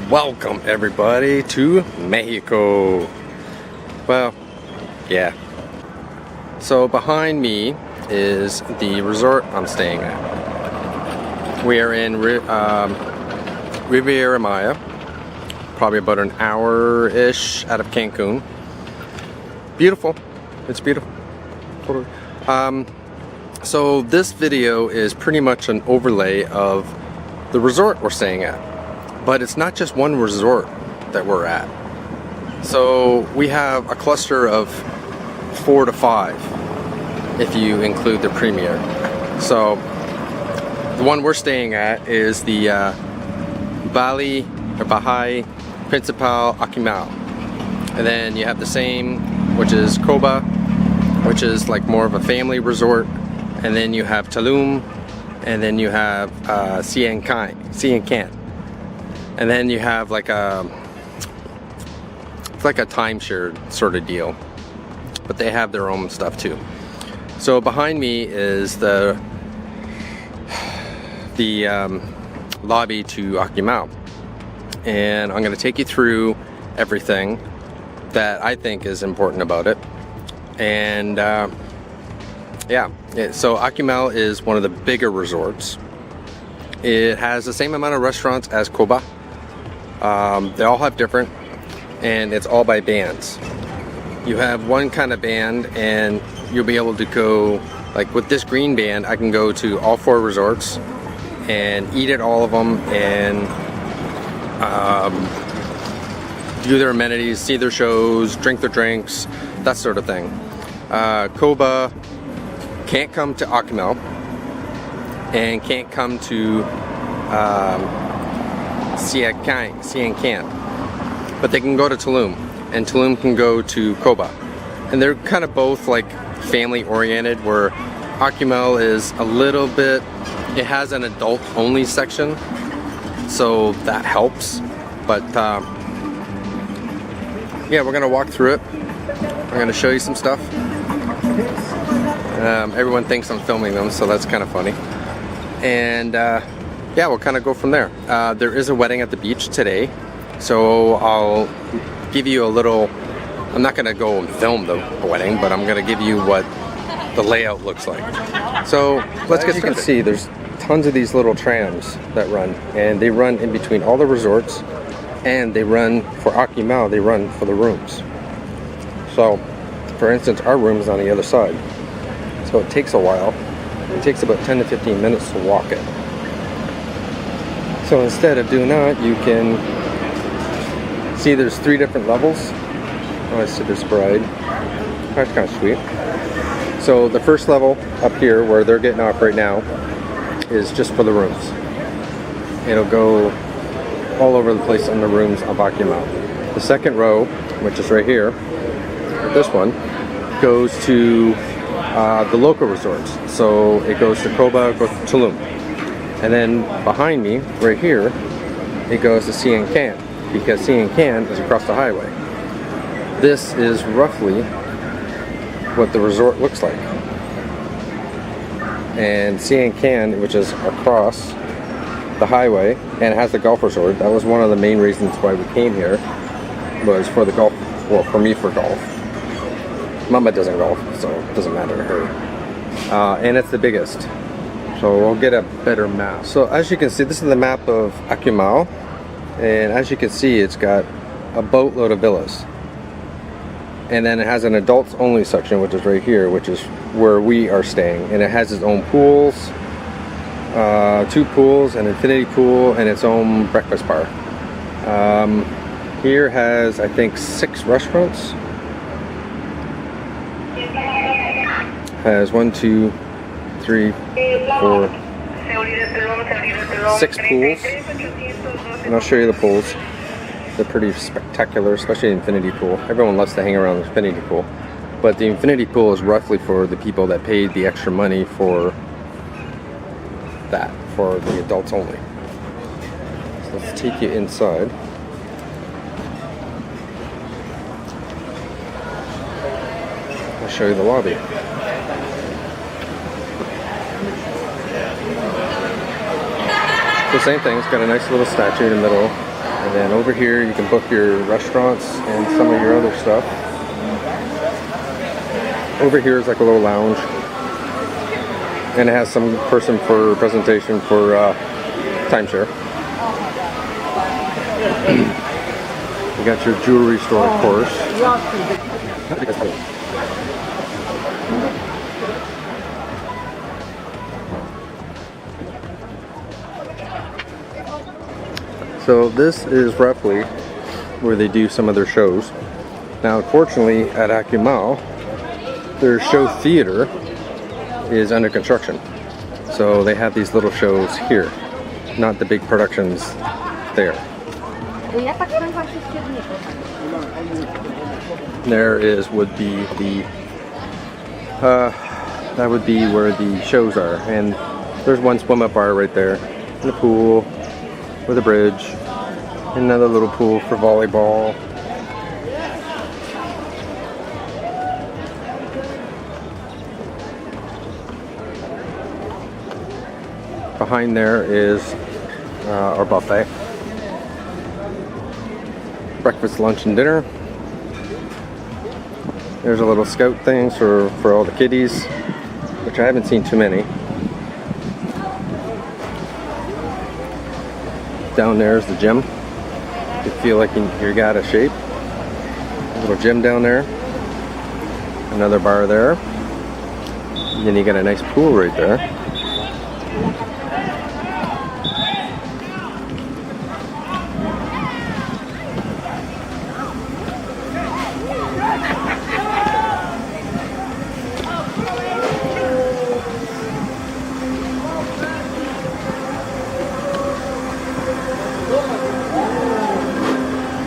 Welcome everybody to Mexico. Well, yeah. So behind me is the resort I'm staying at. We are in Riviera Maya, probably about an hour-ish out of Cancun. Beautiful. It's beautiful. So this video is pretty much an overlay of the resort we're staying at. But it's not just one resort that we're at. So we have a cluster of 4 to 5 if you include the Premier. So the one we're staying at is the Bahia Principe Akumal. And then you have the same, which is Coba, which is like more of a family resort. And then you have Tulum, and then you have Can. And then you have like it's like a timeshare sort of deal, but they have their own stuff too. So behind me is the lobby to Akumal, and I'm going to take you through everything that I think is important about it. And so Akumal is one of the bigger resorts. It has the same amount of restaurants as Coba. They all have different, and it's all by bands. You have one kind of band and you'll be able to go, like with this green band, I can go to all 4 resorts and eat at all of them and do their amenities, see their shows, drink their drinks, that sort of thing. Coba can't come to Akumal and can't come to Can, but they can go to Tulum, and Tulum can go to Coba, and they're kind of both like family oriented, where Akumal is a little bit, it has an adult only section, so that helps. But yeah, we're gonna walk through it. I'm gonna show you some stuff. Everyone thinks I'm filming them, so that's kind of funny. And yeah, we'll kind of go from there. There is a wedding at the beach today, so I'll give you a little, I'm not going to go and film the wedding, but I'm going to give you what the layout looks like. So let's get started. As you can see, there's tons of these little trams that run, and they run in between all the resorts, and they run for Akumal, they run for the rooms. So for instance, our room is on the other side, so it takes a while. It takes about 10 to 15 minutes to walk it. So instead of doing that, you can see there's 3 different levels. Oh, I see this bride. That's kind of sweet. So the first level up here, where they're getting off right now, is just for the rooms. It'll go all over the place in the rooms of Akumal. The second row, which is right here, this one, goes to the local resorts. So it goes to Coba, goes to Tulum. And then behind me, right here, it goes to Can, because Can is across the highway. This is roughly what the resort looks like. And Can, which is across the highway, and it has the golf resort. That was one of the main reasons why we came here, was for the golf, well, for me, for golf. Mama doesn't golf, so it doesn't matter to her. And it's the biggest. So we'll get a better map. So as you can see, this is the map of Akumal, and as you can see, it's got a boatload of villas. And then it has an adults only section, which is right here, which is where we are staying. And it has its own pools, 2 pools, an infinity pool, and its own breakfast bar. Here has, I think, 6 restaurants. Has 1, 2, 3, 4, 6 pools, and I'll show you the pools. They're pretty spectacular, especially the infinity pool. Everyone loves to hang around the infinity pool, but the infinity pool is roughly for the people that paid the extra money for that, for the adults only. So let's take you inside. I'll show you the lobby. So same thing, it's got a nice little statue in the middle. And then over here you can book your restaurants and some of your other stuff. Over here is like a little lounge. And it has some person for presentation for timeshare. You got your jewelry store, of course. So this is roughly where they do some of their shows. Now, unfortunately, at Akumal, their show theater is under construction. So they have these little shows here, not the big productions there. There would be the that would be where the shows are, and there's one swim-up bar right there, and a pool with a bridge, another little pool for volleyball. Behind there is our buffet. Breakfast, lunch, and dinner. There's a little scout thing for all the kiddies, which I haven't seen too many. Down there is the gym. You feel like you're out of shape. A little gym down there. Another bar there. And then you got a nice pool right there.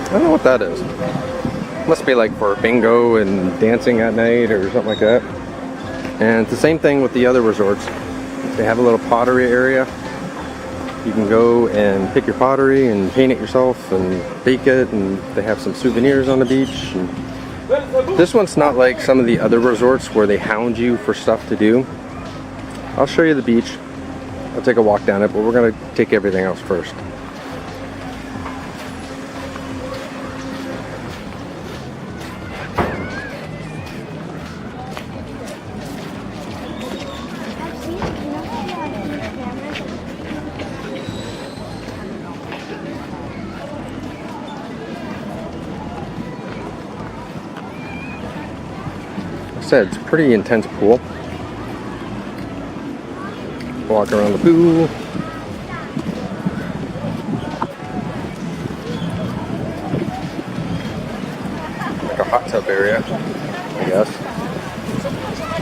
I don't know what that is. Must be like for bingo and dancing at night or something like that. And it's the same thing with the other resorts. They have a little pottery area. You can go and pick your pottery and paint it yourself and bake it, and they have some souvenirs on the beach. And this one's not like some of the other resorts where they hound you for stuff to do. I'll show you the beach. I'll take a walk down it, but we're gonna take everything else first. Said it's a pretty intense pool. Walk around the pool. Like a hot tub area, I guess.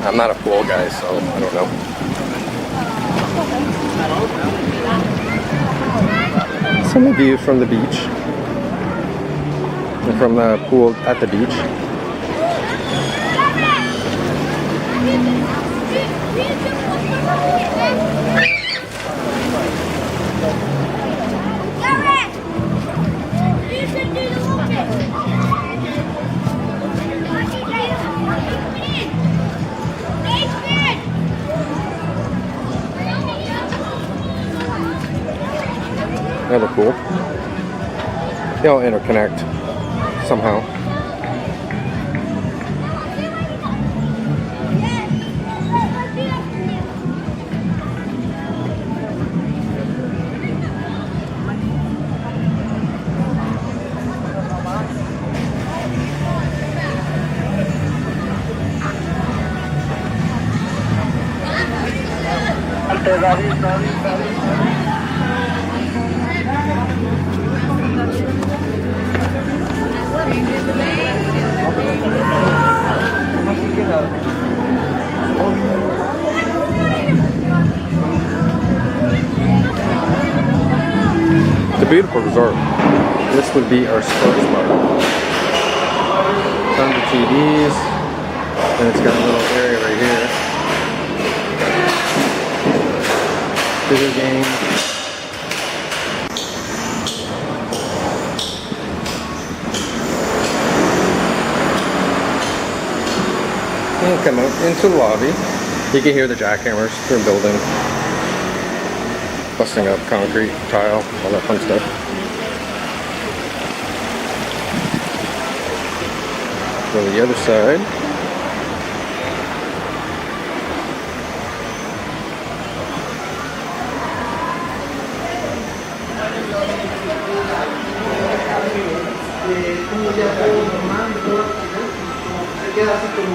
I'm not a pool guy, so I don't know. Some view from the beach. And from the pool at the beach. Another pool. They all interconnect somehow. It's a beautiful resort. This would be our sports bar. Tons of TVs, and it's got a little area right here. Video games. And come out into the lobby. You can hear the jackhammers. They're building. Busting up concrete, tile, all that fun stuff. go to the other side.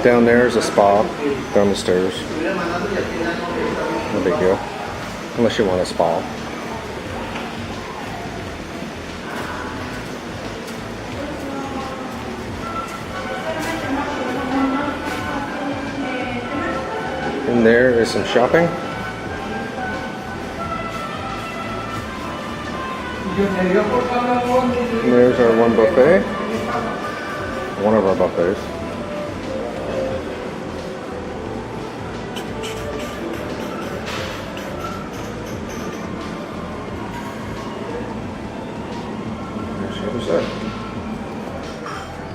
Down there is a spa, down the stairs. No big deal, unless you want a spa. And there is some shopping. And there's our one buffet. One of our buffets. There's the other side.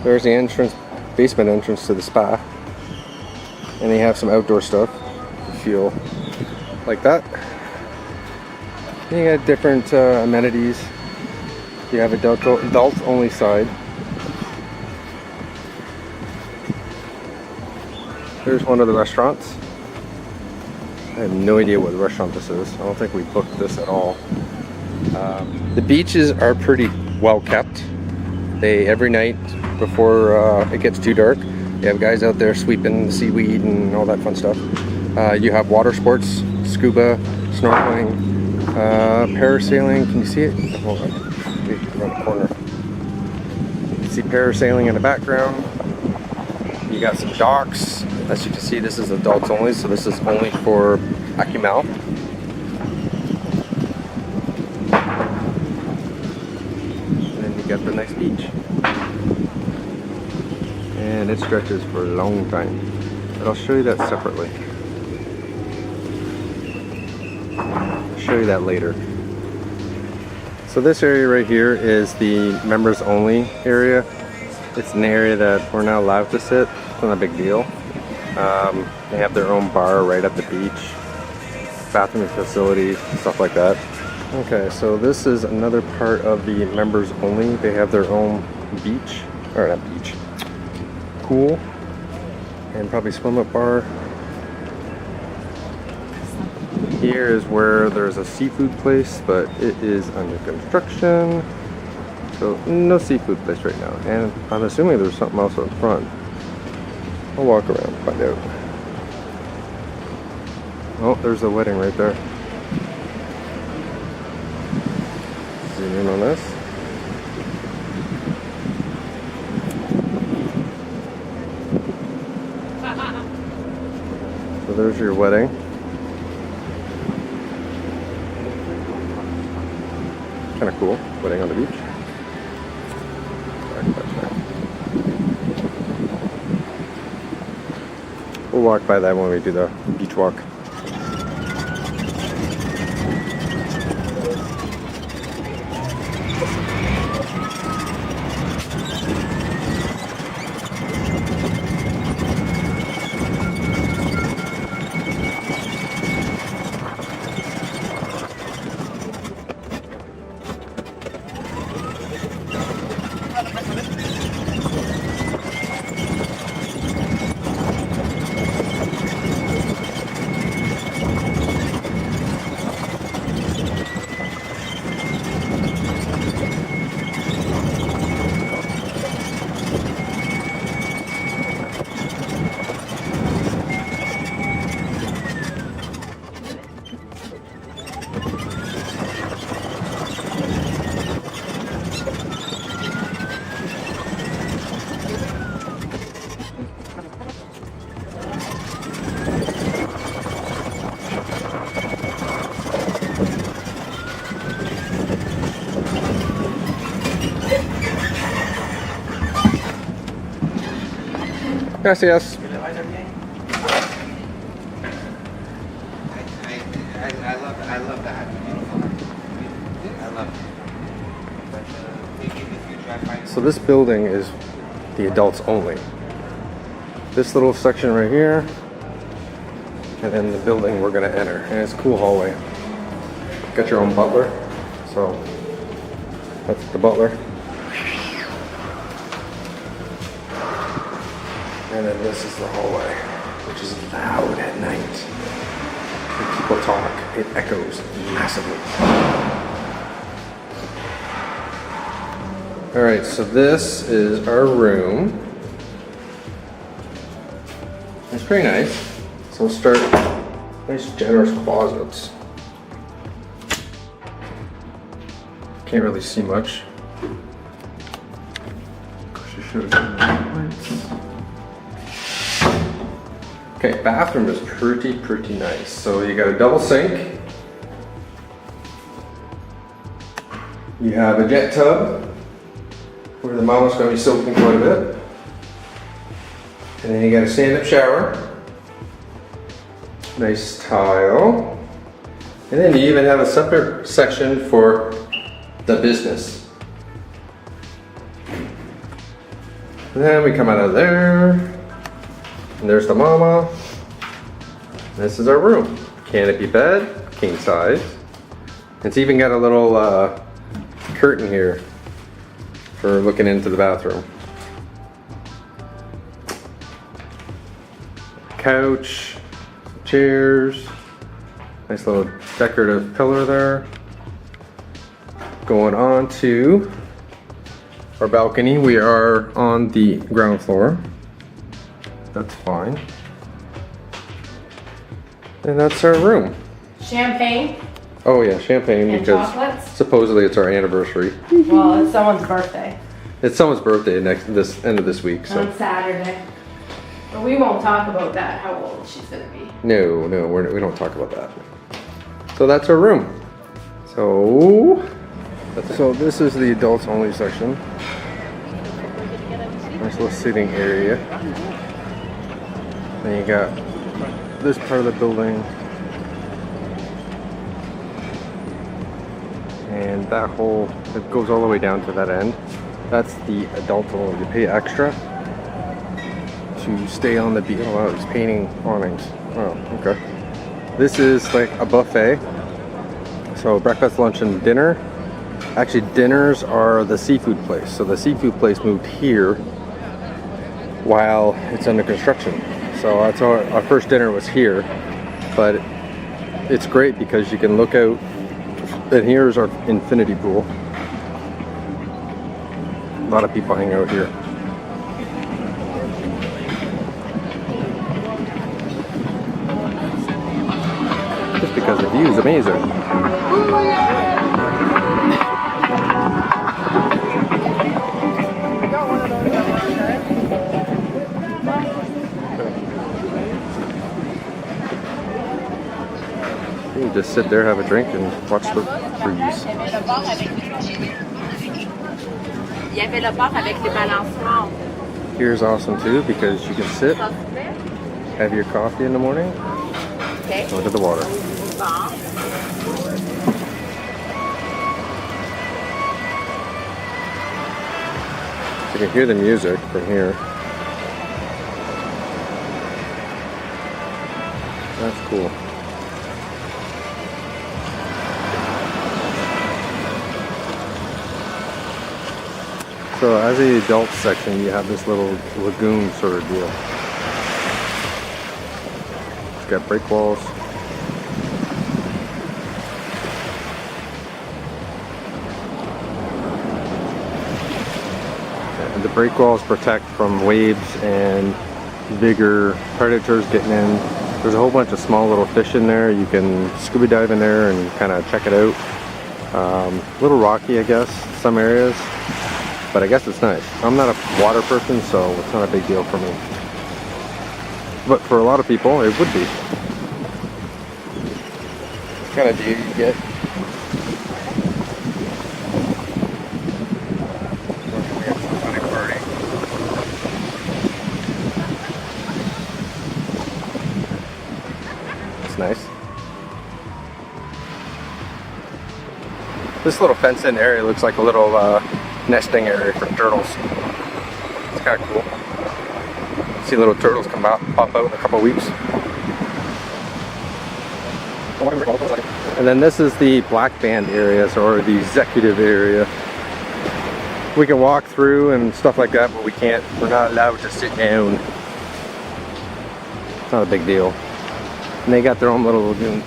There's the entrance, basement entrance to the spa. And they have some outdoor stuff if you feel like that. And you got different amenities. You have adult only side. There's one of the restaurants. I have no idea what restaurant this is. I don't think we booked this at all. The beaches are pretty well kept. They, every night before it gets too dark, you have guys out there sweeping the seaweed and all that fun stuff. You have water sports, scuba, snorkeling, parasailing. Can you see it? Hold on. Around the corner. You can see parasailing in the background. You got some docks. As you can see, this is adults only, so this is only for Akumal. And then you got the nice beach. And it stretches for a long time. But I'll show you that separately. I'll show you that later. So this area right here is the members only area. It's an area that we're not allowed to sit. It's not a big deal. They have their own bar right at the beach, bathroom facilities, stuff like that. Okay, so this is another part of the members only. They have their own beach, or not beach, pool, and probably swim up bar. Here is where there's a seafood place, but it is under construction. So no seafood place right now. And I'm assuming there's something else up front. I'll walk around and find out. Oh, there's a wedding right there. Zoom in on this. So there's your wedding. Kind of cool, wedding on the beach. We'll walk by that when we do the beach walk. Gracias. I love that. I love it. So this building is the adults only. This little section right here, and then the building we're gonna enter. And it's a cool hallway. Got your own butler. So that's the butler. And then this is the hallway, which is loud at night. When people talk, it echoes massively. Alright, so this is our room. It's pretty nice. So we'll start, nice generous closets. Can't really see much. Okay, bathroom is pretty nice. So you got a double sink. You have a jet tub where the mama's going to be soaking quite a bit. And then you got a stand-up shower. Nice tile. And then you even have a separate section for the business. And then we come out of there. And there's the mama. This is our room. Canopy bed, king size. It's even got a little curtain here for looking into the bathroom. Couch, chairs, nice little decorative pillar there. Going on to our balcony. We are on the ground floor. That's fine. And that's our room. Champagne Oh yeah, champagne and because chocolates. supposedly it's our anniversary. Well, it's someone's birthday It's someone's birthday this end of this week, so on Saturday. But we won't talk about that, how old she's gonna be. no, we don't talk about that. So that's our room. So this is the adults only section. Nice little sitting area. Then you got this part of the building. And that whole, it goes all the way down to that end. That's the adult only. You pay extra to stay on the beach. Oh wow, he's painting awnings. Oh, okay. This is like a buffet. So breakfast, lunch, and dinner. Actually, dinners are the seafood place. So the seafood place moved here while it's under construction. So that's our first dinner was here. But it's great because you can look out, and here's our infinity pool. A lot of people hang out here. Just because the view is amazing. You can just sit there, have a drink, and watch the breeze. Here's awesome too because you can sit, have your coffee in the morning, look at the water. You can hear the music from here. That's cool. So as the adult section, you have this little lagoon sort of deal. It's got break walls. And the break walls protect from waves and bigger predators getting in. There's a whole bunch of small little fish in there. You can scuba dive in there and kind of check it out. A little rocky, I guess, some areas. But I guess it's nice. I'm not a water person, so it's not a big deal for me. But for a lot of people, it would be. What kind of view you get? It's nice. This little fenced-in area looks like a little nesting area for turtles. It's kind of cool. See little turtles pop out in a couple of weeks. And then this is the black band area, or the executive area. We can walk through and stuff like that, but we're not allowed to sit down. It's not a big deal. And they got their own little lagoons.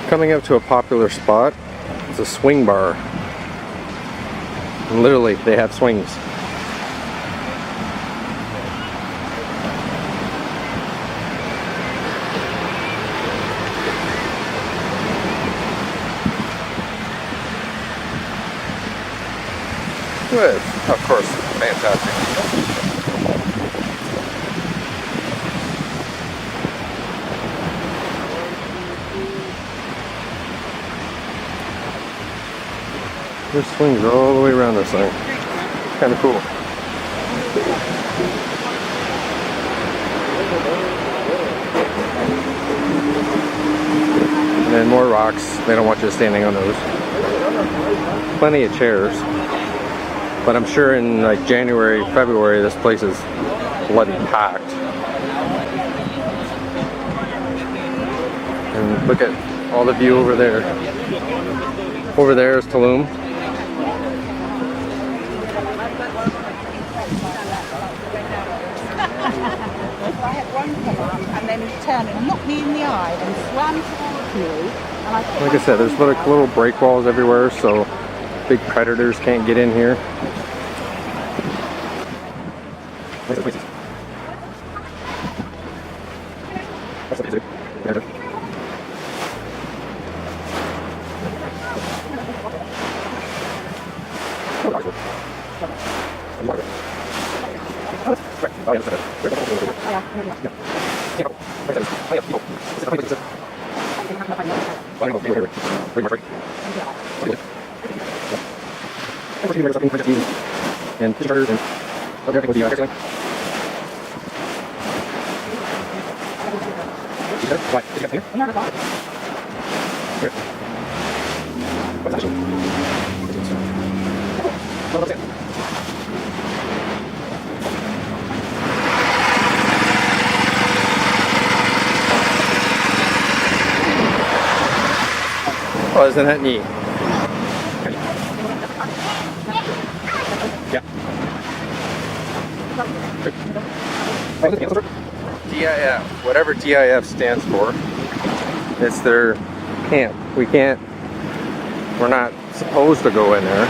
Coming up to a popular spot, it's a swing bar. And literally, they have swings. With, of course, fantastic. There's swings all the way around this thing. Kind of cool. And then more rocks. They don't want you standing on those. Plenty of chairs. But I'm sure in like January, February, this place is bloody packed. And look at all the view over there. Over there is Tulum. I had one come up and then he turned and looked me in the eye and swam towards me. And Like I said, there's little break walls everywhere, so big predators can't get in here. And fish charters and everything with the air. Why? Did you get here? What's that? Well, that's it. Oh, isn't that neat? Yeah. DIF, whatever DIF stands for, it's their camp. We're not supposed to go in there.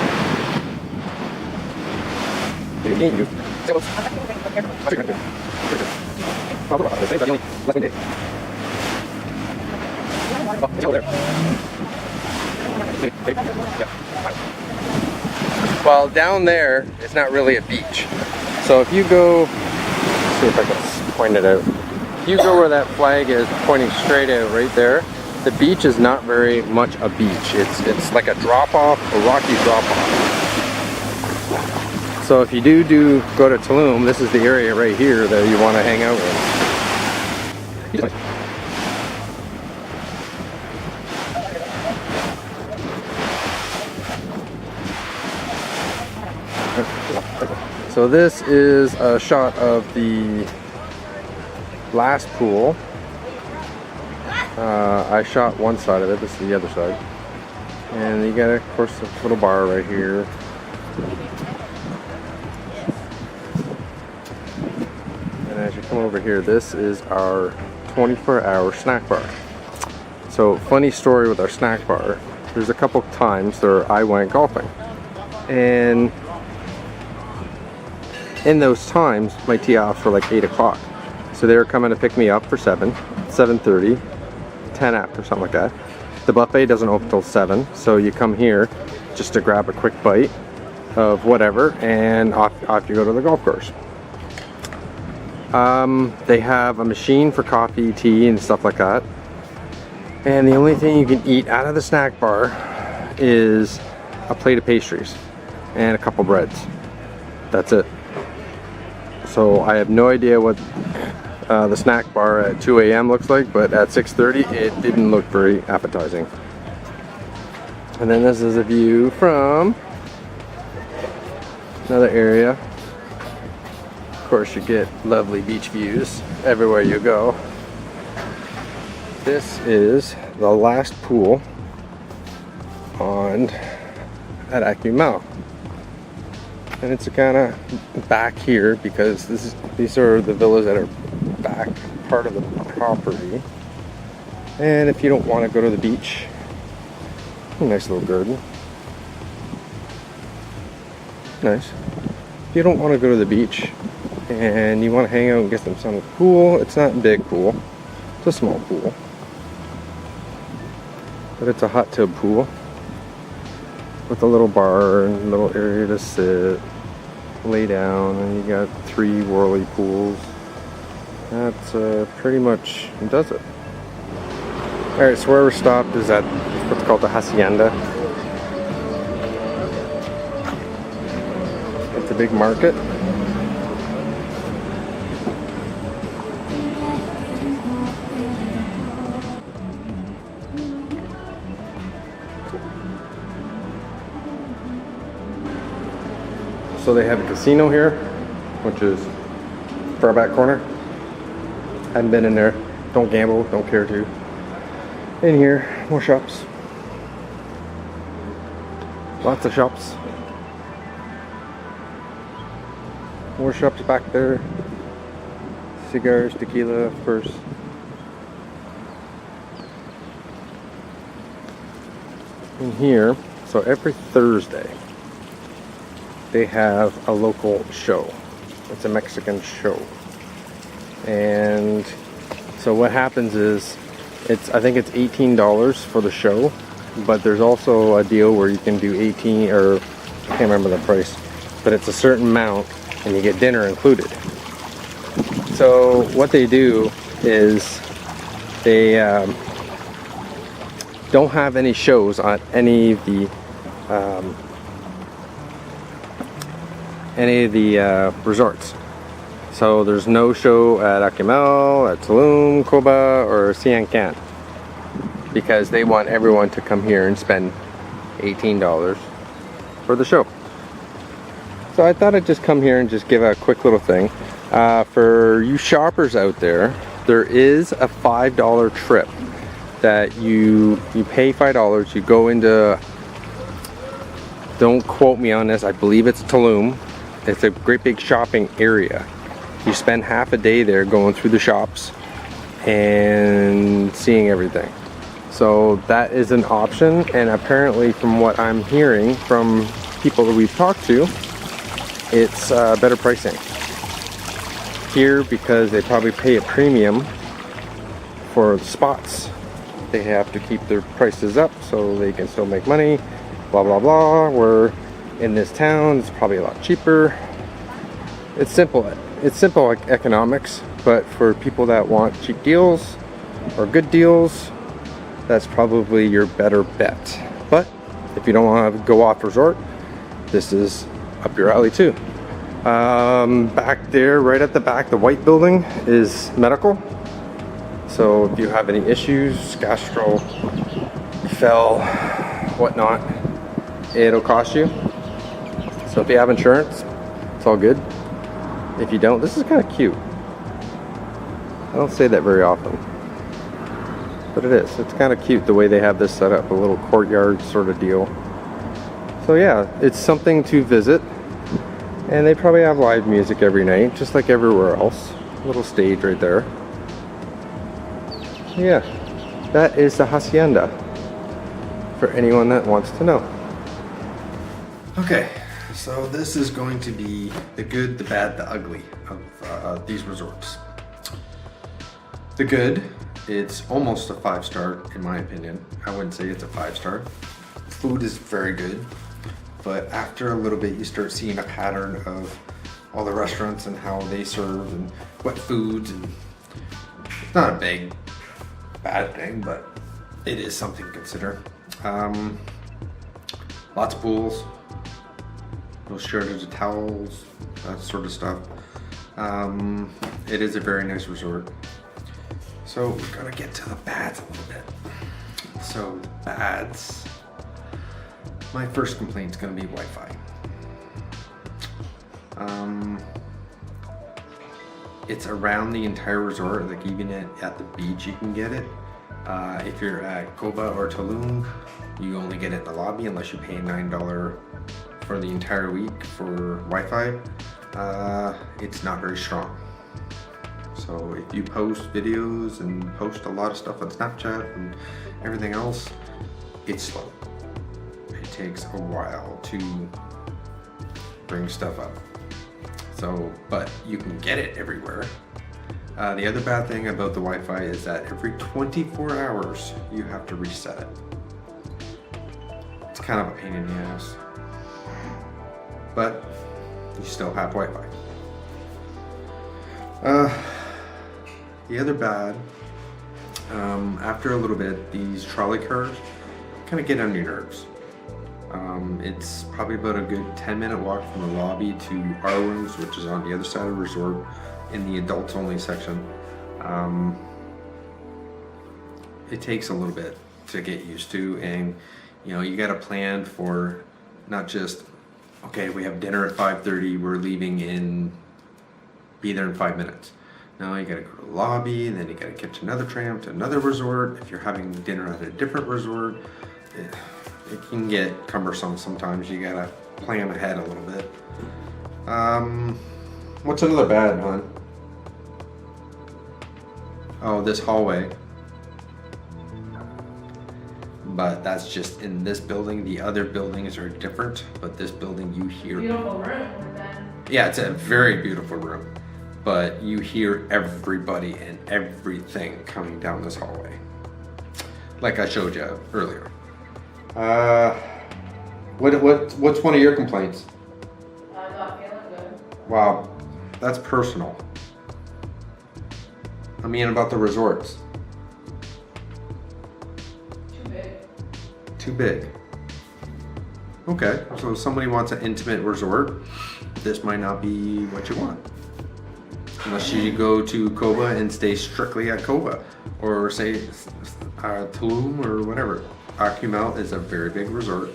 Well, down there, it's not really a beach. So if you go, let's see if I can point it out. If you go where that flag is pointing straight out right there, the beach is not very much a beach. It's like a drop-off, a rocky drop-off. So if you do go to Tulum, this is the area right here that you want to hang out in. So this is a shot of the last pool. I shot one side of it, this is the other side. And you got, of course, a little bar right here. And as you come over here, this is our 24-hour snack bar. So, funny story with our snack bar. There's a couple times where I went golfing. And in those times, my tee offs were like 8 o'clock. So they were coming to pick me up for 7:30, 10 after, something like that. The buffet doesn't open till 7, so you come here just to grab a quick bite of whatever, and off you go to the golf course. They have a machine for coffee, tea, and stuff like that. And the only thing you can eat out of the snack bar is a plate of pastries and a couple breads. That's it. So I have no idea what the snack bar at 2 a.m. looks like, but at 6:30 it didn't look very appetizing. And then this is a view from another area. Of course, you get lovely beach views everywhere you go. This is the last pool at Akumal. And it's kind of back here because these are the villas that are back part of the property. And if you don't want to go to the beach, a nice little garden. Nice. If you don't want to go to the beach and you want to hang out and get some sun at the pool, it's not a big pool. It's a small pool. But it's a hot tub pool with a little bar and a little area to sit, lay down, and you got 3 whirly pools. That's pretty much does it. Alright, so where we're stopped is at what's called the Hacienda. It's a big market. So they have a casino here, which is far back corner. Hadn't been in there. Don't gamble, don't care to. In here, more shops. Lots of shops. More shops back there. Cigars, tequila, of course. In here, so every Thursday, they have a local show. It's a Mexican show. And so what happens is, I think it's $18 for the show, but there's also a deal where you can do 18, or I can't remember the price, but it's a certain amount and you get dinner included. So what they do is they don't have any shows on any of the resorts. So there's no show at Akumal, at Tulum, Coba, or Sian Can, because they want everyone to come here and spend $18 for the show. So I thought I'd just come here and just give a quick little thing. For you shoppers out there, there is a $5 trip that you pay $5, you go into, don't quote me on this, I believe it's Tulum. It's a great big shopping area. You spend half a day there going through the shops and seeing everything. So that is an option, and apparently from what I'm hearing from people that we've talked to, it's better pricing here because they probably pay a premium for the spots. They have to keep their prices up so they can still make money, blah blah blah. Where in this town it's probably a lot cheaper. It's simple economics, but for people that want cheap deals or good deals, that's probably your better bet. But if you don't want to go off resort, this is up your alley too. Back there, right at the back, the white building is medical. So if you have any issues, gastro, fell, whatnot, it'll cost you. So if you have insurance, it's all good. If you don't, this is kind of cute. I don't say that very often, but it is. It's kind of cute the way they have this set up, a little courtyard sort of deal. So yeah, it's something to visit. And they probably have live music every night, just like everywhere else. A little stage right there. Yeah, that is the Hacienda, for anyone that wants to know. Okay, so this is going to be the good, the bad, the ugly of these resorts. The good, it's almost a 5-star in my opinion. I wouldn't say it's a 5-star. Food is very good. But after a little bit, you start seeing a pattern of all the restaurants and how they serve and what foods, and it's not a big bad thing, but it is something to consider. Lots of pools, no shortage of towels, that sort of stuff. It is a very nice resort. So we're gonna get to the bads a little bit. So bads. My first complaint is gonna be Wi-Fi. It's around the entire resort, like even at the beach you can get it. If you're at Koba or Tulum, you only get it in the lobby unless you pay $9 for the entire week for Wi-Fi. It's not very strong. So if you post videos and post a lot of stuff on Snapchat and everything else, it's slow. It takes a while to bring stuff up. So, but you can get it everywhere. The other bad thing about the Wi-Fi is that every 24 hours you have to reset it. It's kind of a pain in the ass, but you still have Wi-Fi. The other bad, after a little bit, these trolley cars kind of get on your nerves. It's probably about a good 10-minute walk from the lobby to our rooms, which is on the other side of the resort in the adults only section. It takes a little bit to get used to, and you know, you got to plan for not just, okay, we have dinner at 5:30, we're leaving be there in 5 minutes. No, you got to go to the lobby, and then you got to catch another tram to another resort. If you're having dinner at a different resort, it can get cumbersome sometimes. You gotta plan ahead a little bit. What's another bad one? Oh, this hallway. But that's just in this building. The other buildings are different, but this building you hear. Beautiful room then. Yeah, it's a very beautiful room, but you hear everybody and everything coming down this hallway. Like I showed you earlier. What's one of your complaints? I'm not feeling good. Wow, that's personal. I mean, about the resorts. Too big. Too big. Okay, so if somebody wants an intimate resort, this might not be what you want. Unless you go to Koba and stay strictly at Koba, or say Tulum or whatever. Akumal is a very big resort.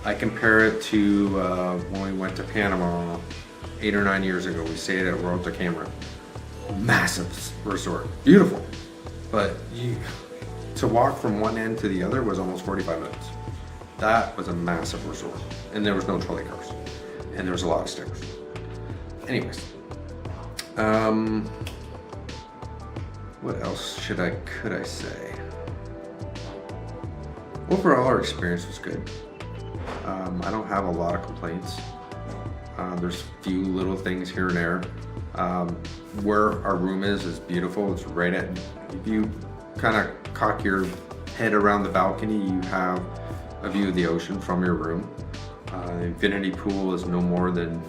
I compare it to when we went to Panama 8 or 9 years ago. We stayed at World Cameron. Massive resort, beautiful, but to walk from one end to the other was almost 45 minutes. That was a massive resort, and there was no trolley cars, and there was a lot of stairs. Anyways, what else could I say? Overall, our experience was good. I don't have a lot of complaints. There's few little things here and there. Where our room is beautiful. It's right at, if you kind of cock your head around the balcony, you have a view of the ocean from your room. The infinity pool is no more than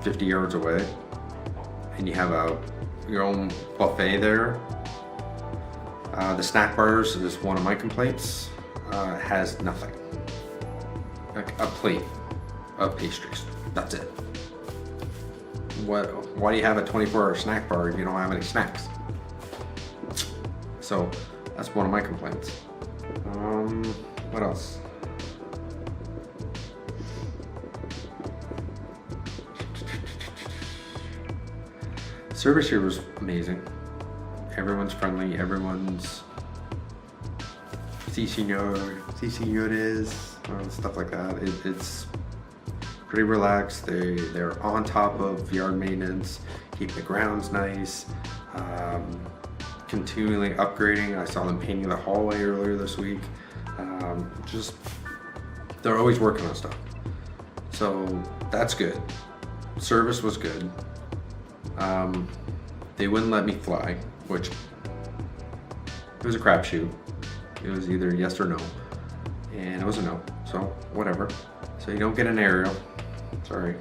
50 yards away. And you have your own buffet there. The snack bars is one of my complaints. Has nothing. Like a plate of pastries. That's it. Why do you have a 24-hour snack bar if you don't have any snacks? So that's one of my complaints. What else? Service here was amazing. Everyone's friendly. Everyone's si señores, stuff like that. It's pretty relaxed. They're on top of yard maintenance, keep the grounds nice, continually upgrading. I saw them painting the hallway earlier this week. They're always working on stuff. So that's good. Service was good. They wouldn't let me fly, which it was a crapshoot. It was either yes or no, and it was a no, so whatever. So you don't get an aerial, sorry.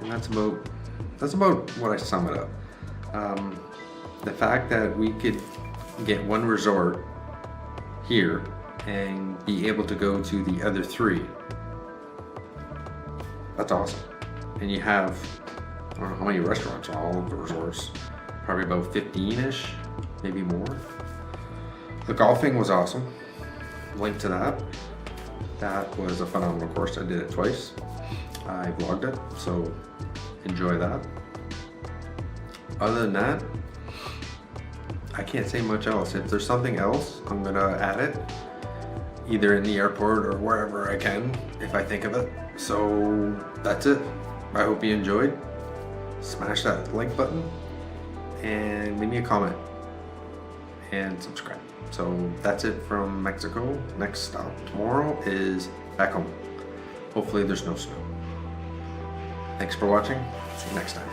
And that's about what I sum it up. The fact that we could get one resort here and be able to go to the other 3, that's awesome. And you have I don't know how many restaurants are all of the resorts. Probably about 15-ish, maybe more. The golfing was awesome. Link to that. That was a phenomenal course. I did it twice. I vlogged it, so enjoy that. Other than that, I can't say much else. If there's something else, I'm gonna add it, either in the airport or wherever I can, if I think of it. So that's it. I hope you enjoyed. Smash that like button and leave me a comment and subscribe. So that's it from Mexico. Next stop tomorrow is back home. Hopefully there's no snow. Thanks for watching. See you next time.